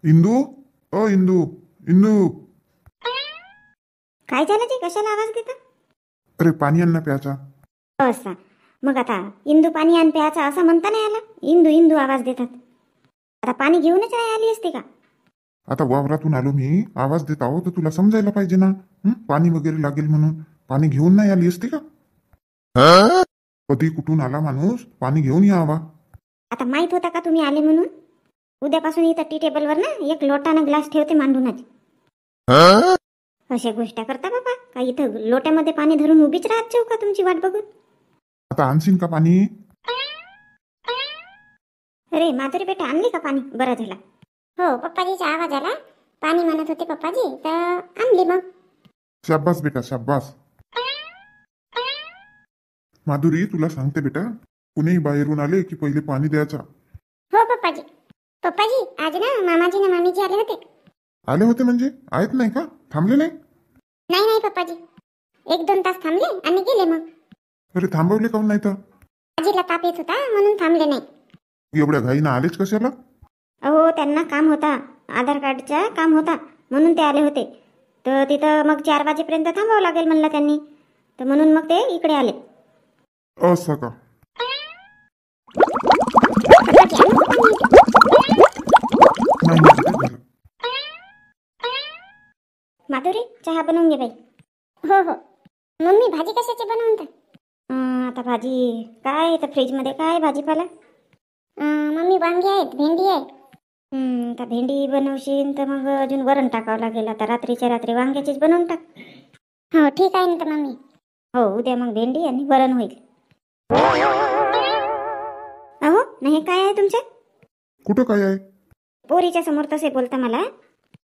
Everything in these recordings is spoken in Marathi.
इंदू. इंदू. इंदू. काय झालं ते? कशाला आवाज देता? अरे पाणी आण ना प्याचा. असा मग आता इंदू पाणी आण प्यायचा असं म्हणता नाही आला. इंदू इंदू आवाज देतात. आता पाणी घेऊनच नाही आली असते का? आता वावरातून आलो मी, आवाज देत आहो तर तुला समजायला पाहिजे ना. पाणी वगैरे लागेल म्हणून. पाणी घेऊन नाही आली असते का? कधी कुठून आला माणूस, पाणी घेऊन यावा. आता माहित होता का तुम्ही आले म्हणून? उद्यापासून इथं टी टेबलवर ना एक लोटानं ग्लास ठेवते मांडूनच. अशा गोष्टी करता बाबा का? इथं लोट्यामध्ये पाणी धरून उभीच राहत जाऊ का तुमची वाट बघून? आता आणशील का पाणी? अरे माधुरी बेटा, आणली का पाणी? बरं झाला. हो, पप्पाजीचा आवाज आला. पाणी म्हणत होते पप्पाजी, तर आणली मग. शाब्बास बेटा शाब्बास. माधुरी तुला सांगते बेटा, कुणीही बाहेरून आले की पहिले पाणी द्यायचा. हो पप्पाजी. पप्पाजी आज ना मामाजी ना मामीजी आले होते. आले होते म्हणजे आहेत नाही का? थांबले नाही? नाही नाही पप्पाजी, 1-2 तास थांबले आणि गेले मग. अरे थांबवले काऊन नाही तर? आजीला ताप येत होता म्हणून थांबले नाही. एवढ्या घाईनं आलेच कशाला? अहो त्यांना काम होता, आधार कार्डचा काम होता म्हणून ते आले होते. तर तिथं मग 4 वाजेपर्यंत थांबावं लागेल म्हणलं त्यांनी, तर म्हणून मग ते इकडे आले. असं का? नाही नाही बेटा, झालं. माधुरी चहा बनवून घे बाई. हो हो. मम्मी भाजी कशाची बनवता? आता भाजी काय तर फ्रीजमध्ये काय भाजीपाला? मम्मी वांगी आहेत, भेंडी आहे. आता भेंडी बनवशील तर मग अजून वरण टाकावं लागेल. आता रात्रीच्या रात्री वांग्याचीच बनवून टाक. हो ठीक आहे ना तर मम्मी. हो उद्या मग भेंडी आणि वरण होईल. अहो नाही काय आहे तुमच्या? कुठं काय आहे? पोरीच्या समोर तसे बोलता मला.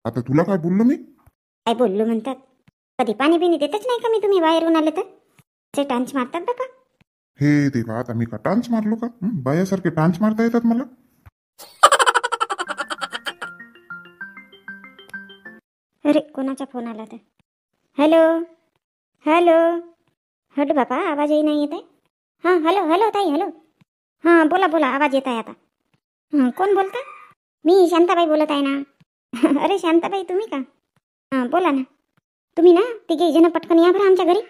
आता तुला काय बोललो मी? काय बोललो म्हणतात? कधी पाणी बिणी देतच नाही का मी? तुम्ही बाहेरून आले तर असे टांच मारतात बाबा. हे देवा, आता मी का टांच मारलो का? बायासारखे टांच मारता येतात मला? अरे कोणाचा फोन आला तर? Hello hello. हट बाबा, आवाज नाही येत आहे. हां हॅलो हॅलो ताई, हॅलो. हां बोला बोला, आवाज येत आहे आता. कोण बोलता? मी शांताबाई बोलत आहे ना. अरे शांताबाई तुम्ही का? हां बोला ना. तुम्ही ना तिघे जण पटकन या बरं आमच्या घरी.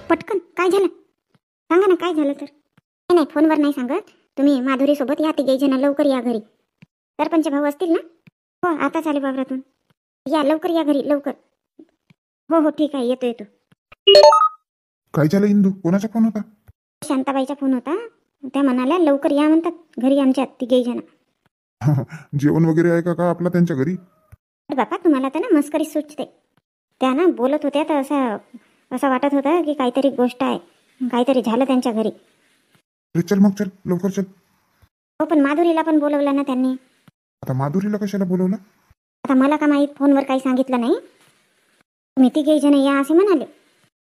पटकन काय झालं? सांगा ना काय झालं तर. नाही नाही फोनवर नाही सांगत. तुम्ही माधुरीसोबत या तिघे जण, लवकर या घरी. सरपंच भाऊ असतील ना? हो आताच आले बाबरातून. या लवकर या घरी लवकर. हो हो ठीक आहे, येतो येतो. काय झालं इंदू? कोणाचा फोन होता? शांताबाईचा फोन होता. त्या म्हणाल्या लवकर या म्हणतात घरी आमच्या तिघे जण. जेवण वगैरे आहे का आपला त्यांच्या घरी? बापा तुम्हाला तर ना मस्करी सुचते. त्या ना बोलत होत्या तर असं वाटत होतं की काहीतरी गोष्ट आहे, काहीतरी झालं त्यांच्या घरी. अरे चल मग, चल लवकर चल. हो पण माधुरीला पण बोलवलं ना त्यांनी. आता माधुरीला कशाला बोलवलं? आता मला का माहीत, फोनवर काही सांगितलं नाही. तुम्ही तिघे जण या असे म्हणाले.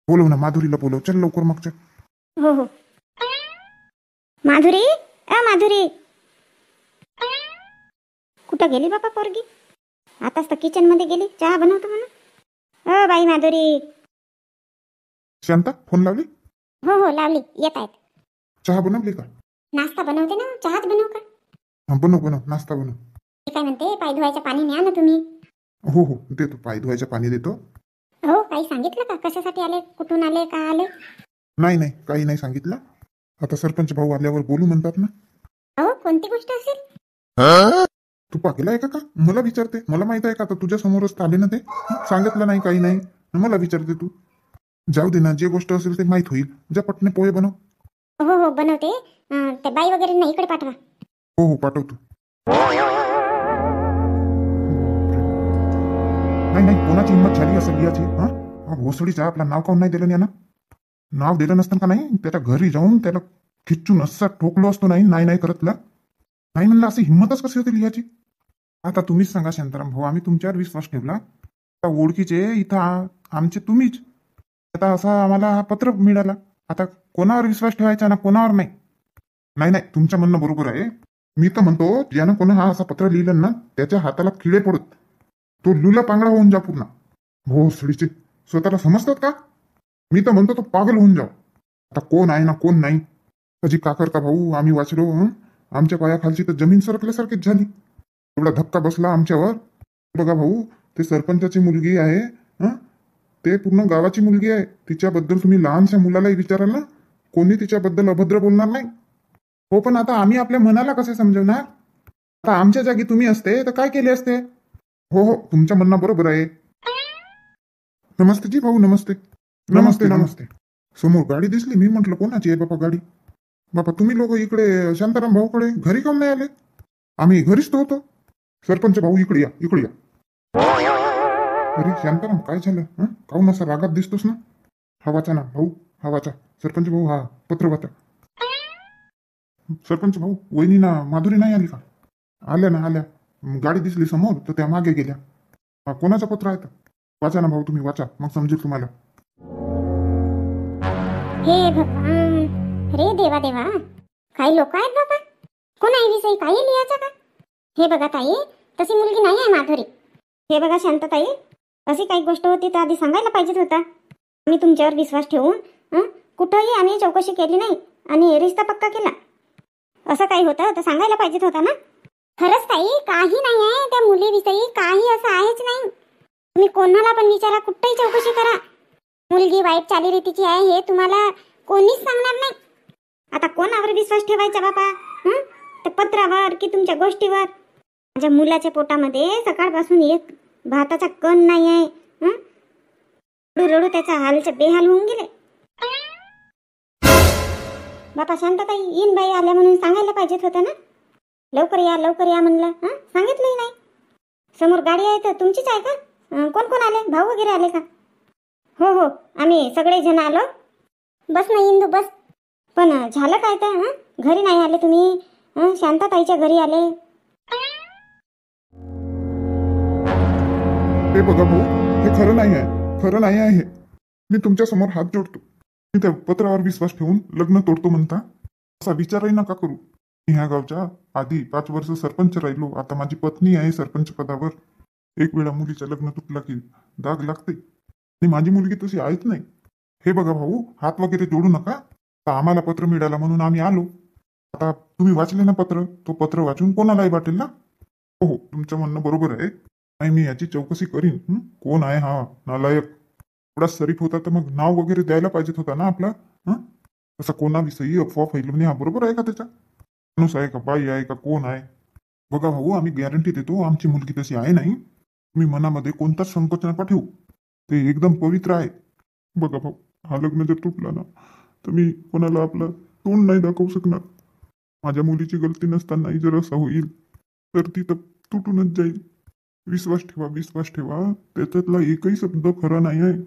बोलव ना माधुरीला, बोलव. चल लवकर मग चल. हो हो. माधुरी, माधुरी कुठं गेली बापा पोरगी? आताच तर किचन मध्ये गेली, चहा बनवतो म्हणा. बाई माधुरी. शांता फोन लावली? हो हो लावली, येत आहेत. चहा बनवली का? नाश्ता बनवते ना, चहाच बनवू का? हा बनव बनव, नाश्ता बनव. मी काय म्हणते, पाय धुवायचं पाणी न्या ना तुम्ही. हो हो देतो, पाय धुवायचं पाणी देतो. हो काही सांगितलं का कशासाठी आले, कुठून आले, का आले? नाही नाही काही नाही सांगितलं. आता सरपंच भाऊ आल्यावर बोलू म्हणतात ना. हो कोणती गोष्ट असेल? तू पाहिला आहे का? मला विचारते. मला माहित आहे का? आता तुझ्या समोरच आले ना ते. सांगितलं नाही काही नाही, मला विचारते तू. जाऊ दे ना, जे गोष्ट असेल ते माहित होईल. जा पटणे पोहे बनव. हो हो बनवते. ते बाई वगैरे ना इकडे पाठवा. हो हो पाठवतो. नाही नाही, कोणाची हिंमत झाली असं लिहायची? हा भोसडीचा आपला नाव काऊन नाही दिलं? यानं नाव दिलं नसतं का? नाही त्याच्या घरी जाऊन त्याला खिच्चून असं ठोकलो असतो. नाही नाही नाही करतला नाही म्हणलं, अशी हिंमतच कशी होती लिहायची? आता तुम्हीच सांगा शांताराम भाऊ, आम्ही तुमच्यावर विश्वास ठेवला. आता ओळखीचे इथं आमचे तुम्हीच. आता असा आम्हाला पत्र मिळाला. आता कोणावर विश्वास ठेवायचा ना कोणावर नाही. नाही नाही तुमचं म्हणणं बरोबर आहे. मी तर म्हणतो ज्यानं कोणा हा असा पत्र लिहिलं ना त्याच्या हाताला किडे पडत, तो लुला पांगडा होऊन जा पूर्ण. हो सडीचे स्वतःला समजतात का? मी तर म्हणतो तो पागल होऊन जाव. आता कोण आहे ना कोण नाही. अजी काकर का भाऊ, आम्ही वाचलो. आमच्या पायाखालची तर जमीन सरकल्यासारखीच झाली. एवढा धक्का बसला आमच्यावर. बघा भाऊ, ते सरपंचाची मुलगी आहे. हं? ते पूर्ण गावाची मुलगी आहे. तिच्याबद्दल तुम्ही लहानशा मुलालाही विचाराल ना, कोणी तिच्याबद्दल अभद्र बोलणार नाही. हो, पण आता आम्ही आपल्या मनाला कसे समजवणार? आता आमच्या जागी तुम्ही असते तर काय केले असते? हो हो, तुमच्या म्हणणं बरोबर आहे. नमस्ते जी भाऊ, नमस्ते. नमस्ते नमस्ते. समोर गाडी दिसली, मी म्हटलं कोणाची आहे बापा गाडी. बापा तुम्ही लोक इकडे शांताराम भाऊकडे घरी काऊन नाही आले? आम्ही घरीच तो होतो. सरपंच भाऊ इकडे या, इकडे या. अरे शांताराम, काय झालं? काऊन असा रागात दिसतोस ना? हा वाचा ना भाऊ, हा वाचा. सरपंच भाऊ, हा पत्र वाचा. सरपंच भाऊ, वहिनी ना माधुरी नाही आली का? आल्या ना, आल्या. गाडी दिसली समोर तर त्या मागे गेल्या. हा कोणाचं पत्र आहे? वाचा ना भाऊ, तुम्ही वाचा, मग समजेल तुम्हाला. हे भगवान, रे देवा देवा, काही लोक आहेत बाबा. कोण आहे विषयी काही लिहायचं का? हे बघा ताई, तशी मुलगी नाही आहे माधुरी. हे बघा शांतताई, अशी काही गोष्ट होती तर आधी सांगायला पाहिजेत होता. आम्ही तुमच्यावर विश्वास ठेवून कुठंही आम्ही चौकशी केली नाही आणि रिश्ता पक्का केला. असं काही होतं तर सांगायला पाहिजेत होता ना. खरंच ताई, काही नाही आहे त्या मुलीविषयी, काही असं आहेच नाही. तुम्ही कोणाला पण विचारा, कुठेही चौकशी करा, मुलगी वाईट चालीरीतीची आहे हे तुम्हाला कोणीच सांगणार नाही. आता कोणावर विश्वास ठेवायचा बाबा? त्या पत्रावर की तुमच्या गोष्टीवर? माझ्या मुलाच्या पोटामध्ये सकाळपासून एक भाताचा कण नाही आहे. रडू रडू त्याचा हालचे बेहाल होऊन गेले. बापा शांतताई, येईन बाई आल्या म्हणून सांगायला पाहिजेत होतं ना. लवकर या लवकर या म्हणलं, सांगितलंही नाही. समोर गाडी आहे तर तुमचीच आहे का? कोण कोण आले? भाऊ वगैरे आले का? हो हो, आम्ही सगळे जण आलो. बस ना इंदू, बस. पण झालं काय तर? घरी नाही आले तुम्ही, शांताताईच्या घरी आले. हे बघा भाऊ, हे खरं नाही आहे, खरं नाही आहे हे. मी तुमच्या समोर हात जोडतो. मी त्या पत्रावर विश्वास ठेवून लग्न तोडतो म्हणता, असा विचारही नका करू. मी ह्या गावच्या आधी 5 वर्ष सरपंच राहिलो. आता माझी पत्नी आहे सरपंच पदावर. एक वेळा मुलीचं लग्न तुटला की दाग लागते, आणि माझी मुलगी तशी आहेच नाही. हे बघा भाऊ, हात वगैरे जोडू नका. आता आम्हाला पत्र मिळालं म्हणून आम्ही आलो. आता तुम्ही वाचले ना पत्र, तो पत्र वाचून कोणालाही वाटेल ना. हो हो, तुमचं म्हणणं बरोबर आहे. नाही, मी याची चौकशी करीन. कोण आहे हा नालायक? एवढा शरीफ होता तर मग नाव वगैरे द्यायला पाहिजेत होता ना आपला. असा कोणाविषयी अफवा फैलवणे हा बरोबर आहे का? त्याचा माणूस आहे का, बाई आहे का, कोण आहे? बघा भाऊ, आम्ही गॅरंटी देतो आमची मुलगी तशी आहे नाही. तुम्ही मनामध्ये कोणताच संकोच नका ठेवू, ते एकदम पवित्र आहे. बघा भाऊ, हा लग्न जर तुटला ना तर मी कोणाला आपलं तोंड नाही दाखवू शकणार. माझ्या मुलीची गलती नसतानाही जर असं होईल तर ती तर तुटूनच जाईल. विश्वास ठेवा, विश्वास ठेवा. त्याच्यातला एकही शब्द खरा नाही आहे.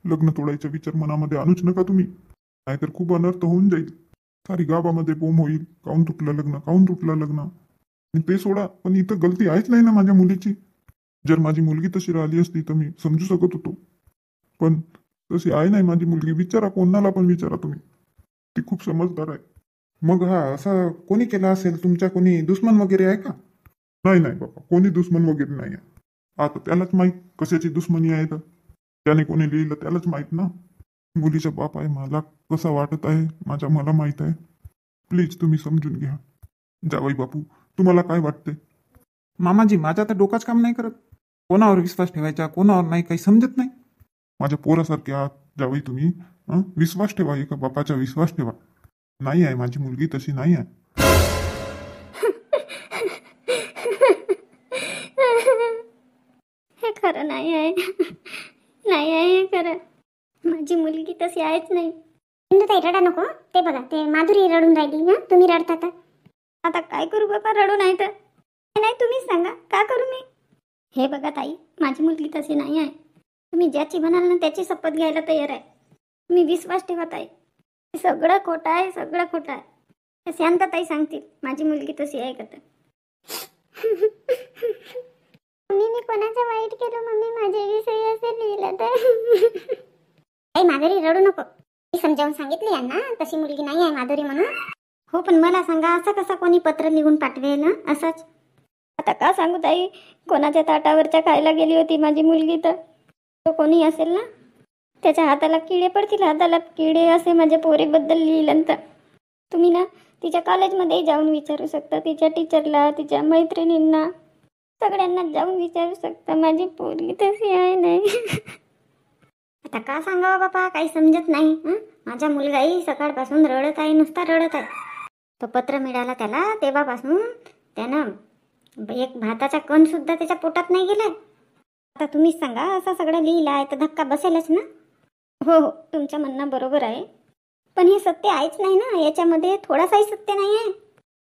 लग्न तोडायचा विचार मनामध्ये आणूच नका तुम्ही, नाहीतर खूप अनर्थ होऊन जाईल. सारी गावामध्ये बोंब होईल, काऊन तुटलं लग्न, काऊन तुटलं लग्न. आणि ते सोडा, पण इथं गलती आहेच नाही ना माझ्या मुलीची. जर माझी मुलगी तशी राहिली असती तर मी समजू शकत होतो, पण तशी आहे नाही माझी मुलगी. विचारा, कोणाला पण विचारा तुम्ही, ती खूप समजदार आहे. मग हा असं कोणी केला असेल? तुमच्या कोणी दुश्मन वगैरे आहे का? नाही नाही बाबा, कोणी दुश्मन वगैरे नाही आहे. आता त्यालाच माहीत कशाची दुश्मनी आहे. तर त्याने कोणी लिहिलं त्यालाच माहीत ना. मुलीचा बाप आहे, मला कसं वाटत आहे मला माहीत आहे. प्लीज तुम्ही समजून घ्या. जावई बापू, तुम्हाला काय वाटते? मामाजी, माझा तर डोकाच काम नाही करत. कोणावर विश्वास ठेवायचा, कोणावर नाही, काही समजत नाही. माझ्या पोरासारखे आहात जावई तुम्ही. विश्वास ठेवा, एका बापाचा विश्वास ठेवा. नाही आहे माझी मुलगी तशी नाही आहे. हे खरं नाही आहे, नाही आहे हे खरं. माझी मुलगी तशी आहेच नाही. इंदुताई, रडा नको. ते बघा, ते माधुरी रडून राहिली ना, तुम्ही रडता तर. आता काय करू बाबा, रडू नाही तर नाही. तुम्हीच सांगा, का करू मी? हे बघा ताई, माझी मुलगी तशी नाही आहे. तुम्ही ज्याची म्हणाल ना त्याची शपथ घ्यायला तयार आहे. तुम्ही विश्वास ठेवा ताई. सगळं खोटं आहे, सगळं खोटं आहे. हे शांतताई सांगतील माझी मुलगी तशी आहे का तर. मी कोणाचं वाईट केलं मम्मी? माझ्या विषयी असं लिहिलं तर. आई माधुरी, रडू नको. मी समजावून सांगितले यांना तशी मुलगी नाही आहे माधुरी म्हणून. हो, पण मला सांगा, असं कसं कोणी पत्र लिहून पाठवेल ना असंच? आता का सांगू ताई, कोणाच्या ताटावरच्या खायला गेली होती माझी मुलगी तर तो कोणी असेल ना, त्याच्या हाताला किडे पडतील. हाताला किडे असे माझ्या पोरीबद्दल लिहिलं तर तुम्ही ना तिच्या कॉलेजमध्येही जाऊन विचारू शकता, तिच्या टीचरला, तिच्या मैत्रिणींना. सगळ्यांना जाऊन विचारू शकता माझी पोरगी तशी आहे नाही. आता का सांगावं बापा, काही समजत नाही. माझा मुलगाही सकाळपासून रडत आहे, नुसता रडत आहे. तो पत्र मिळाला त्याला तेव्हापासून त्यानं एक भाताचा कण सुद्धा त्याच्या पोटात नाही गेलाय. आता तुम्हीच सांगा, असं सगळं लिहिलं आहे तर धक्का बसेलच ना. हो हो, तुमचं म्हणणं बरोबर आहे, पण हे सत्य आहेच नाही ना, याच्यामध्ये थोडासाही सत्य नाही आहे.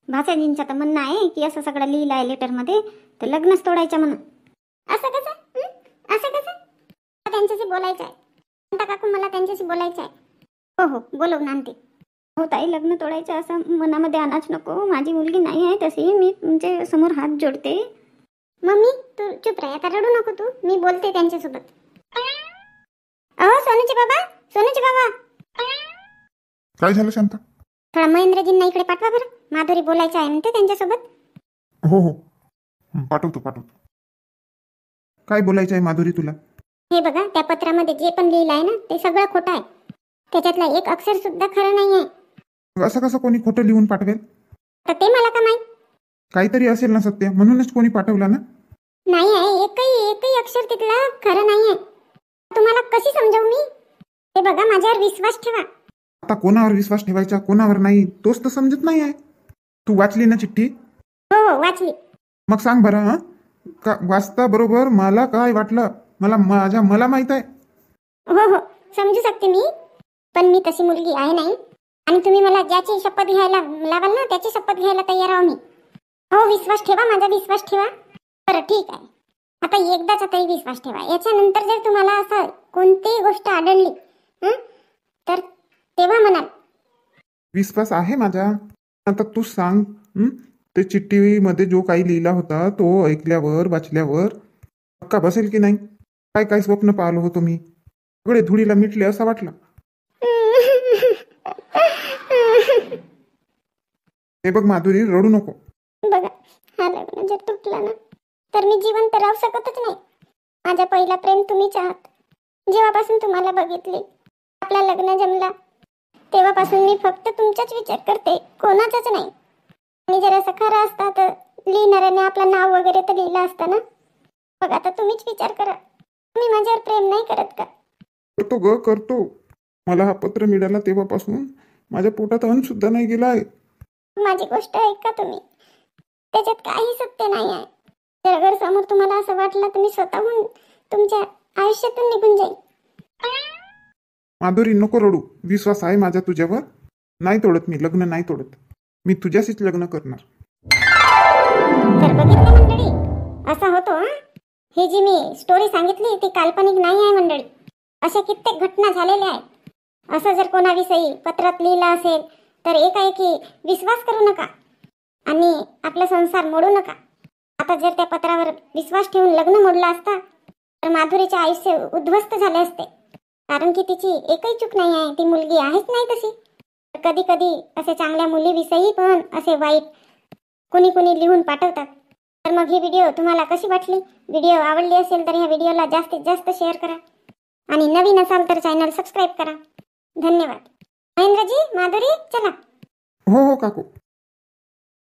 भासाजींचं तर म्हणणं आहे की असं सगळं लिहिलं आहे लेटरमध्ये तर लग्नच तोडायचं म्हणून. असं कसं? असं कसं? त्यांच्याशी बोलायचं आहे. शांता काकू, मला त्यांच्याशी बोलायचं आहे. हो हो, बोलवून आणते. हो ताई, लग्न तोडायचं असं मनामध्ये आणाच नको. माझी मुलगी नाही आहे तशी, मी तुमच्या समोर हात जोडते. मम्मी तू चुप राह, आता रडू नको तू, मी बोलते त्यांच्यासोबत. अहो सोनूचे बाबा, सोनूचे बाबा. काय झालं शांता? थोडा महेंद्रजींना इकडे पाठवा बरं, माधुरी बोलायचं आहे म्हणते त्यांच्यासोबत. हो हो, पाठवतो. काय बोलायचं आहे माधुरी तुला? हे बघा, त्या पत्रामध्ये जे पण लिहिलं आहे ना ते सगळं खोटं आहे. त्याच्यातला एक अक्षर सुद्धा खरं नाही आहे. असं कसं कोणी खोटं लिहून पाठवेल? तर ते मला का माहित? काहीतरी असेल ना सत्य, म्हणूनच कोणी पाठवला ना. नाही आहे, एकही अक्षर तिथला खरं नाही आहे. तुम्हाला कशी समजावू मी? हे बघा, माझ्यावर विश्वास ठेवा. आता कोणावर विश्वास ठेवायचा कोणावर नाही तोच तर समजत नाही आहे. तू वाचली ना चिठ्ठी? हो हो, वाचली. मग सांग बरं, का वाचता बरोबर मला काय वाटलं? मला माहित आहे. हो हो, समजू शकते मी, पण मी तशी मुलगी आहे नाही. आणि तुम्ही मला ज्याची शपथ घ्यायला लावाल ना त्याची शपथ घ्यायला तयार आहो मी. हो, विश्वास ठेवा, माझा विश्वास ठेवा. बरं ठीक आहे, आता एकदाचा तरी विश्वास ठेवा. याच्यानंतर जर तुम्हाला असं कोणतीही गोष्ट आढळली तर तेव्हा म्हणाल. विश्वास आहे माझा. आता तू सांग, ते चिठ्ठीमध्ये जो काही लिहिला होता तो ऐकल्यावर वाचल्यावर पक्का बसेल की नाही? काय स्वप्न पाहिलं होतं मी, सगळे धुळीला मिटले असं वाटलं. हे बघ माधुरी, रडू नको. बघा, हा लग्न जर तुटला ना तर मी जिवंत राहू शकतच नाही. माझा पहिला प्रेम तुम्हीच आहात. जेव्हापासून तुम्हाला बघितले, आपला लग्न जमला, तेव्हापासून मी फक्त तुमचाच विचार करते, कोणाचाच नाही. आणि जर असं खरं असता तर लिहिणाऱ्याने आपलं नाव वगैरे तर लिहिलं असतं ना. बघा, आता तुम्हीच विचार करा, तुम्ही माझ्यावर प्रेम नाही करत का? करतो. मला हा पत्र मिळाला तेव्हापासून माझ्या पोटात अन्न सुद्धा नाही गेला आहे. माझी गोष्ट ऐका तुम्ही, त्याच्यात काही सत्य नाही आहे. जर अगर समोर तुम्हाला असं वाटलं तर मी स्वतःहून तुमच्या आयुष्यातून निघून जाईल. माधुरी नको रडू, विश्वास आहे माझा तुझ्यावर. नाही तोडत मी लग्न, नाही तोडत मी, तुझ्याशीच लग्न करणार. तर बघितलं मंडळी, असा होतो. ही जी मी स्टोरी सांगितली ती काल्पनिक नाही आहे मंडळी. अशा कित्येक घटना झालेल्या आहेत. असं जर कोणाविषयी पत्रात लिहिलं असेल तर एकाएकी विश्वास करू नका आणि आपला संसार मोडू नका. आता जर त्या पत्रावर विश्वास ठेवून लग्न मोडलं असता तर माधुरीचे आयुष्य उद्ध्वस्त झाले असते. कारण की तिची एकही चूक नाही आहे, ती मुलगी आहेच नाही तशी. कधी कधी असे चांगल्या मुलीविषयी पण असे वाईट कुणी लिहून पाठवतात. तर मग ही व्हिडिओ तुम्हाला कशी वाटली? व्हिडिओ आवडली असेल तर ह्या व्हिडिओला जास्तीत जास्त शेअर करा आणि नवीन असाल तर चॅनल सबस्क्राईब करा. धन्यवाद. महेंद्रजी, माधुरी, चला. हो काकू.